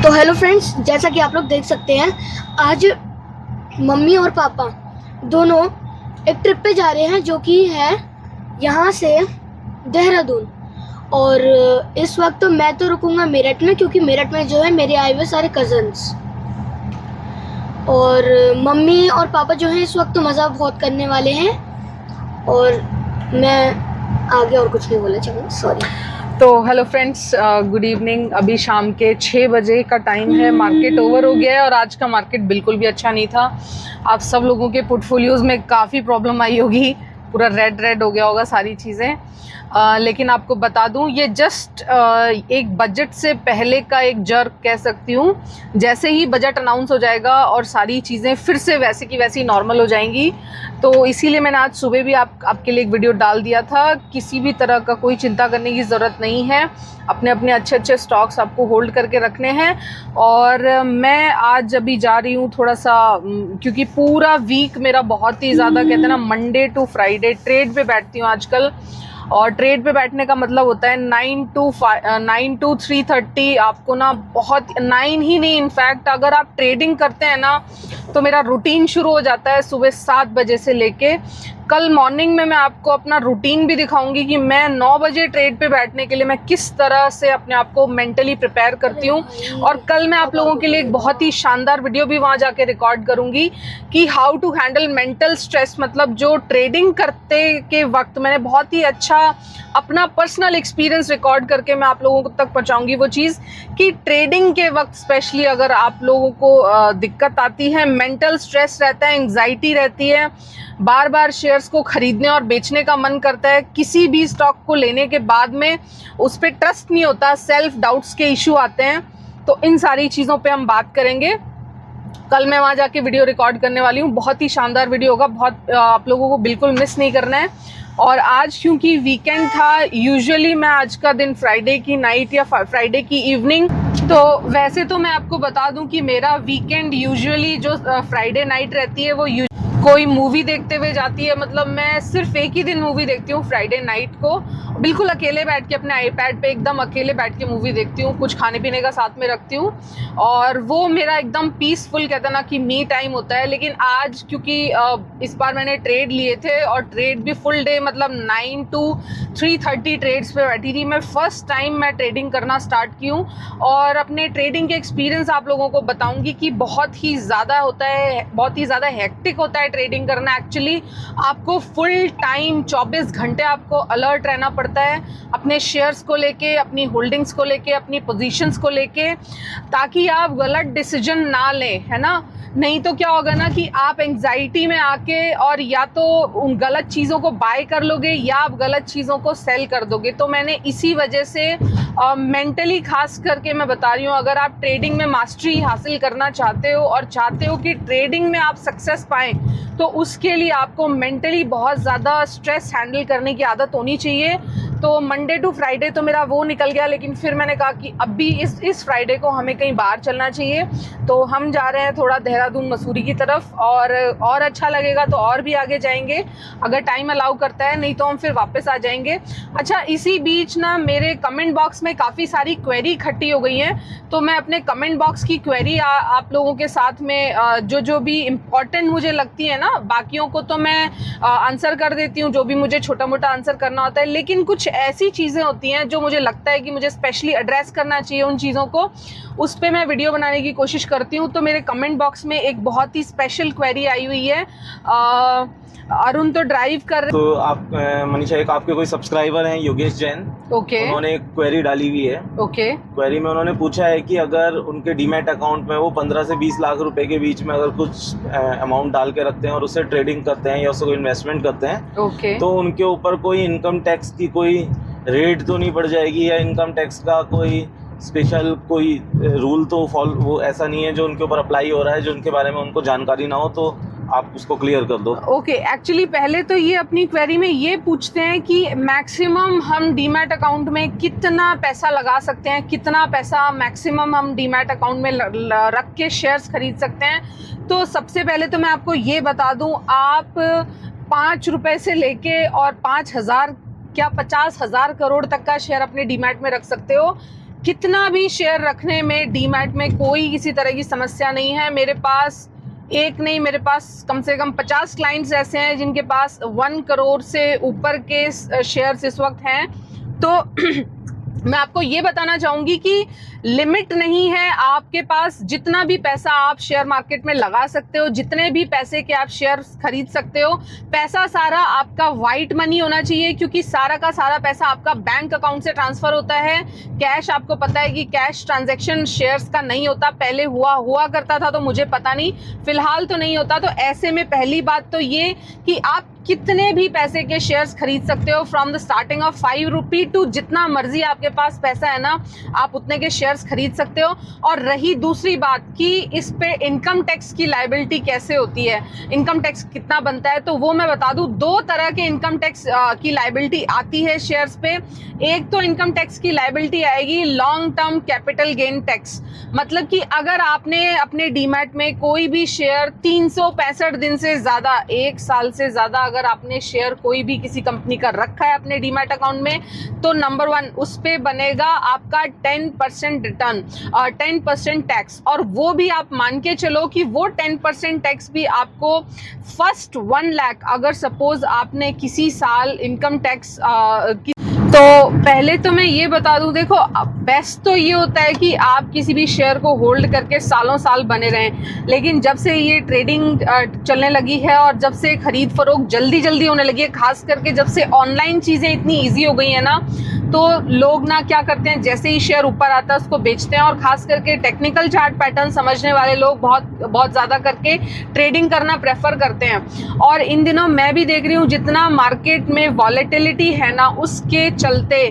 तो hello friends, जैसा कि आप लोग देख सकते हैं, आज मम्मी और पापा दोनों एक ट्रिप पे जा रहे हैं जो कि है यहाँ से देहरादून। और इस वक्त तो मैं तो रुकूंगा मेरठ में, क्योंकि मेरठ में जो है मेरे आए हुए सारे कज़न्स। और मम्मी और पापा जो हैं इस वक्त तो मज़ा बहुत करने वाले हैं। और मैं आगे और कुछ नहीं बोलना चाहूँगी, सॉरी। तो हेलो फ्रेंड्स, गुड इवनिंग। अभी शाम के 6 बजे का टाइम है। मार्केट ओवर हो गया है और आज का मार्केट बिल्कुल भी अच्छा नहीं था। आप सब लोगों के पोर्टफोलियोज़ में काफ़ी प्रॉब्लम आई होगी, पूरा रेड हो गया होगा सारी चीज़ें। लेकिन आपको बता दूं, ये जस्ट एक बजट से पहले का एक जर्क कह सकती हूँ। जैसे ही बजट अनाउंस हो जाएगा और सारी चीज़ें फिर से वैसे की वैसी नॉर्मल हो जाएंगी, तो इसीलिए मैंने आज सुबह भी आपके लिए एक वीडियो डाल दिया था। किसी भी तरह का कोई चिंता करने की ज़रूरत नहीं है। अपने अपने अच्छे स्टॉक्स आपको होल्ड करके रखने हैं। और मैं आज अभी जा रही हूँ थोड़ा सा, क्योंकि पूरा वीक मेरा बहुत ही ज़्यादा, कहते हैं ना, मंडे टू फ्राइडे ट्रेड पे बैठती हूँ आजकल। और ट्रेड पे बैठने का मतलब होता है 9 to 3:30। आपको ना बहुत 9 ही नहीं, इनफैक्ट अगर आप ट्रेडिंग करते हैं ना तो मेरा रूटीन शुरू हो जाता है सुबह 7 बजे से लेके। कल मॉर्निंग में मैं आपको अपना रूटीन भी दिखाऊंगी कि मैं 9 बजे ट्रेड पे बैठने के लिए मैं किस तरह से अपने आप को मेंटली प्रिपेयर करती हूँ। और कल मैं आप लोगों के लिए एक बहुत ही शानदार वीडियो भी वहाँ जाके रिकॉर्ड करूँगी कि how to handle mental stress. मतलब जो ट्रेडिंग करते के वक्त मैंने बहुत ही अच्छा अपना पर्सनल एक्सपीरियंस रिकॉर्ड करके मैं आप लोगों तक पहुँचाऊँगी वो चीज़ कि ट्रेडिंग के वक्त स्पेशली अगर आप लोगों को दिक्कत आती है, मेंटल स्ट्रेस रहता है, एंग्जाइटी रहती है, बार बार शेयर्स को खरीदने और बेचने का मन करता है, किसी भी स्टॉक को लेने के बाद में उस पर ट्रस्ट नहीं होता, सेल्फ डाउट्स के इशू आते हैं, तो इन सारी चीज़ों पे हम बात करेंगे। कल मैं वहाँ जाके वीडियो रिकॉर्ड करने वाली हूँ, बहुत ही शानदार वीडियो होगा, बहुत आप लोगों को बिल्कुल मिस नहीं करना है। और आज क्योंकि वीकेंड था, यूजुअली मैं आज का दिन फ्राइडे की नाइट या फ्राइडे की इवनिंग, तो वैसे तो मैं आपको बता दूं कि मेरा वीकेंड यूजुअली जो फ्राइडे नाइट रहती है वो कोई मूवी देखते हुए जाती है। मतलब मैं सिर्फ एक ही दिन मूवी देखती हूँ फ्राइडे नाइट को, बिल्कुल अकेले बैठ के अपने आईपैड पे एकदम अकेले बैठ के मूवी देखती हूँ, कुछ खाने पीने का साथ में रखती हूँ और वो मेरा एकदम पीसफुल, कहता ना कि मी टाइम होता है। लेकिन आज क्योंकि इस बार मैंने ट्रेड लिए थे और ट्रेड भी फुल डे, मतलब 9 to 3:30 ट्रेड्स पे बैठी थी। मैं फर्स्ट टाइम मैं ट्रेडिंग करना स्टार्ट की हूँ और अपने ट्रेडिंग के एक्सपीरियंस आप लोगों को बताऊँगी कि बहुत ही ज़्यादा होता है, बहुत ही ज़्यादा हेक्टिक होता है ट्रेडिंग करना। एक्चुअली आपको फुल टाइम 24 घंटे आपको अलर्ट रहना पड़ता है अपने शेयर्स को लेके, अपनी होल्डिंग्स को लेके, अपनी पोजीशंस को लेके, ताकि आप गलत डिसीजन ना लें, है ना। नहीं तो क्या होगा ना कि आप एंग्जाइटी में आके और या तो उन गलत चीज़ों को बाय कर लोगे या आप गलत चीज़ों को सेल कर दोगे। तो मैंने इसी वजह से मेंटली खास करके मैं बता रही हूँ, अगर आप ट्रेडिंग में मास्टरी हासिल करना चाहते हो और चाहते हो कि ट्रेडिंग में आप सक्सेस पाएँ, तो उसके लिए आपको मेंटली बहुत ज़्यादा स्ट्रेस हैंडल करने की आदत होनी चाहिए। तो मंडे टू फ्राइडे तो मेरा वो निकल गया, लेकिन फिर मैंने कहा कि अब भी इस फ्राइडे को हमें कहीं बाहर चलना चाहिए। तो हम जा रहे हैं थोड़ा देहरादून मसूरी की तरफ, और अच्छा लगेगा तो और भी आगे जाएंगे अगर टाइम अलाउ करता है, नहीं तो हम फिर वापस आ जाएंगे। अच्छा, इसी बीच ना मेरे कमेंट बॉक्स में काफ़ी सारी क्वेरी इकट्ठी हो गई हैं, तो मैं अपने कमेंट बॉक्स की क्वेरी आप लोगों के साथ में जो भी इम्पॉर्टेंट मुझे लगती है ना, बाकियों को तो मैं आंसर कर देती हूँ, जो भी मुझे छोटा मोटा आंसर करना होता है, लेकिन कुछ ऐसी चीज़ें होती हैं जो मुझे लगता है कि मुझे स्पेशली एड्रेस करना चाहिए उन चीज़ों को, उस पर मैं वीडियो बनाने की कोशिश करती हूँ। तो मेरे कमेंट बॉक्स में एक बहुत ही स्पेशल क्वेरी आई हुई है। अरुण तो ड्राइव कर रहे, तो आप मनीषा, एक आपके कोई सब्सक्राइबर हैं योगेश जैन, ओके, उन्होंने एक क्वेरी डाली हुई है। ओके, क्वेरी में उन्होंने पूछा है कि अगर उनके डीमैट अकाउंट में वो 15 से 20 लाख रुपए के बीच में अगर कुछ अमाउंट डाल के रखते हैं और उससे ट्रेडिंग करते हैं या उससे कोई इन्वेस्टमेंट करते हैं, ओके, तो उनके ऊपर कोई इनकम टैक्स की कोई रेट तो नहीं पड़ जाएगी, या इनकम टैक्स का कोई स्पेशल कोई रूल तो वो ऐसा नहीं है जो उनके ऊपर अप्लाई हो रहा है, जो उनके बारे में उनको जानकारी ना हो, तो आप उसको क्लियर कर दो। ओके, एक्चुअली पहले तो ये अपनी क्वेरी में ये पूछते हैं कि मैक्सिमम हम डीमैट अकाउंट में कितना पैसा लगा सकते हैं, कितना पैसा मैक्सिमम हम डीमैट अकाउंट में रख के शेयर्स खरीद सकते हैं। तो सबसे पहले तो मैं आपको ये बता दूं, आप 5 रुपए से लेके और 5,000 क्या 50,000 करोड़ तक का शेयर अपने डीमैट में रख सकते हो। कितना भी शेयर रखने में डीमैट में कोई किसी तरह की समस्या नहीं है। मेरे पास एक नहीं, मेरे पास कम से कम 50 क्लाइंट्स ऐसे हैं जिनके पास 1 करोड़ से ऊपर के शेयर्स इस वक्त हैं। तो मैं आपको ये बताना चाहूँगी कि लिमिट नहीं है आपके पास, जितना भी पैसा आप शेयर मार्केट में लगा सकते हो, जितने भी पैसे के आप शेयर खरीद सकते हो। पैसा सारा आपका वाइट मनी होना चाहिए, क्योंकि सारा का सारा पैसा आपका बैंक अकाउंट से ट्रांसफर होता है। कैश, आपको पता है कि कैश ट्रांजैक्शन शेयर्स का नहीं होता, पहले हुआ करता था, तो मुझे पता नहीं, फिलहाल तो नहीं होता। तो ऐसे में पहली बात तो ये कि आप कितने भी पैसे के शेयर्स खरीद सकते हो, from the starting of 5 rupee to जितना मर्जी आपके पास पैसा है ना, आप उतने के शेयर्स खरीद सकते हो। और रही दूसरी बात कि इस पे इनकम टैक्स की लायबिलिटी कैसे होती है, इनकम टैक्स कितना बनता है, तो वो मैं बता दूं। 2 तरह के इनकम टैक्स की लायबिलिटी आती है शेयर्स पे। एक तो इनकम टैक्स की लायबिलिटी आएगी long term capital gain tax, मतलब कि अगर आपने अपने डीमैट में कोई भी शेयर 365 दिन से ज्यादा, 1 साल से ज्यादा अगर आपने शेयर कोई भी किसी कंपनी का रखा है अपने डीमैट अकाउंट में, तो नंबर 1 उस पे बनेगा आपका 10% रिटर्न और 10% टैक्स। और वो भी आप मान के चलो कि वो 10% टैक्स भी आपको फर्स्ट 1 लाख, अगर सपोज आपने किसी साल इनकम टैक्स तो पहले तो मैं ये बता दूं, देखो बेस्ट तो ये होता है कि आप किसी भी शेयर को होल्ड करके सालों साल बने रहें, लेकिन जब से ये ट्रेडिंग चलने लगी है और जब से खरीद फरोख्त जल्दी होने लगी है, खास करके जब से ऑनलाइन चीज़ें इतनी ईजी हो गई है ना, तो लोग ना क्या करते हैं, जैसे ही शेयर ऊपर आता है उसको बेचते हैं। और खास करके टेक्निकल चार्ट पैटर्न समझने वाले लोग बहुत ज़्यादा करके ट्रेडिंग करना प्रेफर करते हैं। और इन दिनों मैं भी देख रही हूँ जितना मार्केट में वॉलेटिलिटी है ना, उसके चलते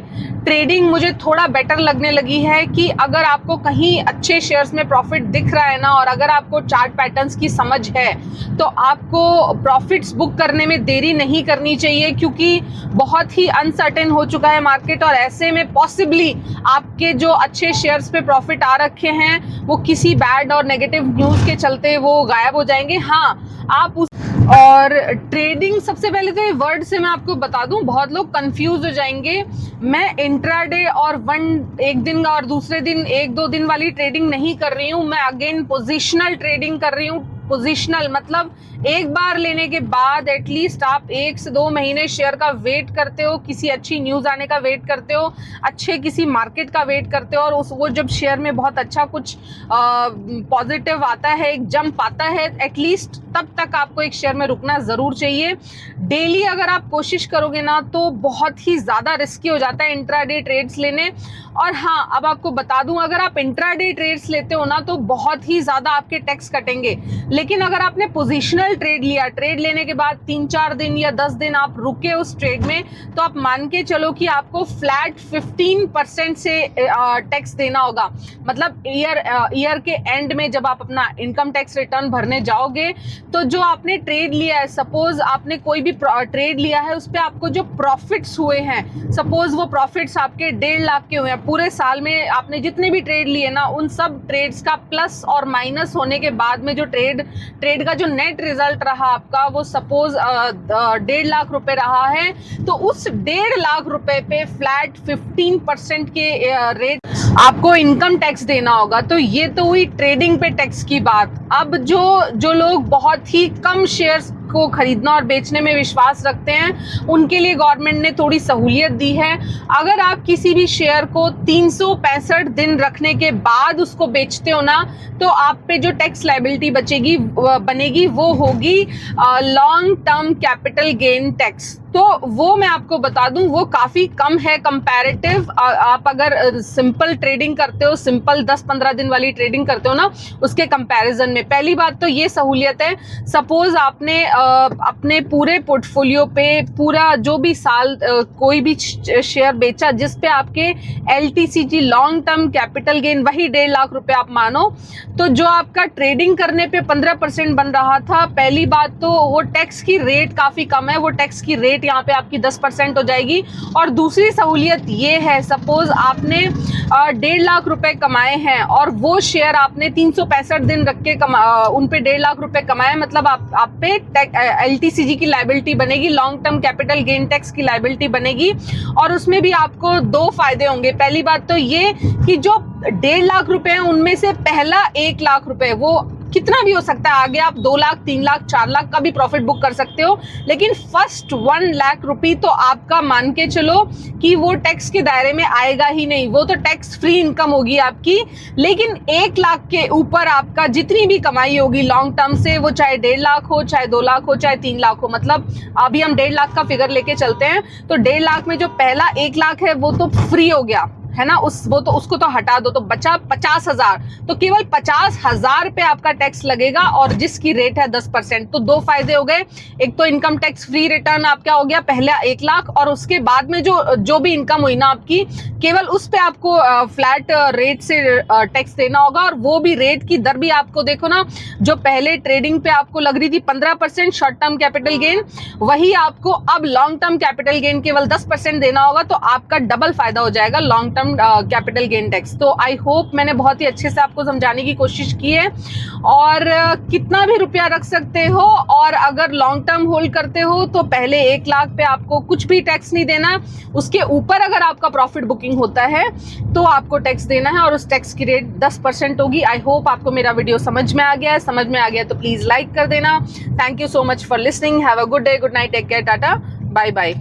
ट्रेडिंग मुझे थोड़ा बेटर लगने लगी है कि अगर आपको कहीं अच्छे शेयर्स में प्रॉफिट दिख रहा है ना, और अगर आपको चार्ट पैटर्न्स की समझ है, तो आपको प्रॉफिट्स बुक करने में देरी नहीं करनी चाहिए, क्योंकि बहुत ही अनसर्टेन हो चुका है मार्केट। और ऐसे में पॉसिबली आपके जो अच्छे शेयर्स पे प्रॉफिट आ रखे हैं वो किसी बैड और नेगेटिव न्यूज़ के चलते वो गायब हो जाएंगे। हाँ, आप उस और ट्रेडिंग, सबसे पहले तो ये वर्ड से मैं आपको बता दूं, बहुत लोग कंफ्यूज हो जाएंगे। मैं इंट्राडे और एक दिन और दूसरे दिन 1-2 दिन वाली ट्रेडिंग नहीं कर रही हूँ, मैं अगेन पोजिशनल ट्रेडिंग कर रही हूँ। पोजिशनल मतलब एक बार लेने के बाद एटलीस्ट आप 1 से 2 महीने शेयर का वेट करते हो, किसी अच्छी न्यूज़ आने का वेट करते हो, अच्छे किसी मार्केट का वेट करते हो, और वो जब शेयर में बहुत अच्छा कुछ पॉजिटिव आता है, एक जंप आता है, एटलीस्ट तब तक आपको एक शेयर में रुकना ज़रूर चाहिए। डेली अगर आप कोशिश करोगे ना तो बहुत ही ज़्यादा रिस्की हो जाता है इंट्राडे ट्रेड्स लेने। और हाँ, अब आपको बता दूं, अगर आप इंट्राडे ट्रेड्स लेते हो ना तो बहुत ही ज़्यादा आपके टैक्स कटेंगे। लेकिन अगर आपने पोजीशनल ट्रेड लिया, ट्रेड लेने के बाद 3-4 दिन या 10 दिन आप रुके उस ट्रेड में, तो आप मान के चलो कि आपको फ्लैट 15% से टैक्स देना होगा। मतलब ईयर के एंड में जब आप अपना इनकम टैक्स रिटर्न भरने जाओगे, तो जो आपने ट्रेड लिया है, सपोज आपने कोई भी ट्रेड लिया है, उस पर आपको जो प्रॉफिट्स हुए हैं, सपोज वो प्रॉफिट्स आपके 1.5 लाख के हुए हैं, पूरे साल में आपने जितने भी ट्रेड लिए ना, उन सब ट्रेड्स का प्लस और माइनस होने के बाद में जो ट्रेड का जो नेट रिजल्ट रहा आपका, वो सपोज 1.5 लाख रुपए रहा है, तो उस 1.5 लाख रुपए पे फ्लैट 15% के रेट आपको इनकम टैक्स देना होगा। तो ये तो हुई ट्रेडिंग पे टैक्स की बात। अब जो लोग बहुत ही कम शेयर्स को खरीदना और बेचने में विश्वास रखते हैं, उनके लिए गवर्नमेंट ने थोड़ी सहूलियत दी है। अगर आप किसी भी शेयर को 365 दिन रखने के बाद उसको बेचते हो ना, तो आप पे जो टैक्स लायबिलिटी बनेगी वो होगी long term capital gain tax. तो वो मैं आपको बता दूं, वो काफ़ी कम है कंपैरेटिव। आप अगर सिंपल ट्रेडिंग करते हो, सिंपल 10-15 दिन वाली ट्रेडिंग करते हो ना, उसके कंपैरिजन में पहली बात तो ये सहूलियत है, सपोज आपने अपने पूरे पोर्टफोलियो पे पूरा जो भी साल कोई भी शेयर बेचा जिस पे आपके LTCG long term capital gain वही 1.5 लाख रुपए आप मानो, तो जो आपका ट्रेडिंग करने पे 15% बन रहा था, पहली बात तो वो टैक्स की रेट काफ़ी कम है, वो टैक्स की रेट यहाँ पे आपकी 10% हो जाएगी। और दूसरी सहूलियत ये है, सपोज आपने 1.5 लाख रुपए कमाए हैं और वो शेयर आपने 365 दिन रख के उन पे 1.5 लाख रुपए कमाए, मतलब आप पे LTCG की लायबिलिटी बनेगी, long term capital gain tax की लायबिलिटी बनेगी। और उसमें भी आपको 2 फायदे होंगे। पहली बात तो ये कि जो 1.5 लाख रुपए हैं उनमें से पहला 1 लाख रुपए वो कितना भी हो सकता है, आगे आप 2 लाख 3 लाख 4 लाख का भी प्रॉफिट बुक कर सकते हो, लेकिन फर्स्ट 1 लाख रुपए तो आपका मान के चलो कि वो टैक्स के दायरे में आएगा ही नहीं, वो तो टैक्स फ्री इनकम होगी आपकी। लेकिन 1 लाख के ऊपर आपका जितनी भी कमाई होगी लॉन्ग टर्म से, वो चाहे 1.5 लाख हो, चाहे 2 लाख हो, चाहे 3 लाख हो, मतलब अभी हम 1.5 लाख का फिगर लेके चलते हैं, तो 1.5 लाख में जो पहला 1 लाख है वो तो फ्री हो गया है ना, उसको तो हटा दो, तो बचा 50,000। तो केवल 50,000 पे आपका टैक्स लगेगा और जिसकी रेट है 10%। तो 2 फायदे हो गए, एक तो इनकम टैक्स फ्री रिटर्न आपका हो गया पहला 1 लाख, और उसके बाद में जो भी इनकम हुई ना आपकी, केवल उस पे आपको फ्लैट रेट से टैक्स देना होगा। और वो भी रेट की दर भी आपको देखो ना, जो पहले ट्रेडिंग पे आपको लग रही थी 15% शॉर्ट टर्म कैपिटल गेन, वही आपको अब लॉन्ग टर्म कैपिटल गेन केवल 10% देना होगा। तो आपका डबल फायदा हो जाएगा long term capital gain tax. तो आई होप मैंने बहुत ही अच्छे से आपको समझाने की कोशिश की है। और कितना भी रुपया रख सकते हो, और अगर लॉन्ग टर्म होल्ड करते हो तो पहले 1 लाख पे आपको कुछ भी टैक्स नहीं देना है, उसके ऊपर अगर आपका प्रॉफिट बुकिंग होता है तो आपको टैक्स देना है, और उस टैक्स की रेट 10% होगी। आई होप आपको मेरा वीडियो समझ में आ गया है। समझ में आ गया तो प्लीज लाइक कर देना। Thank you so much for listening. Have a good day, good night, take care, tata, bye bye.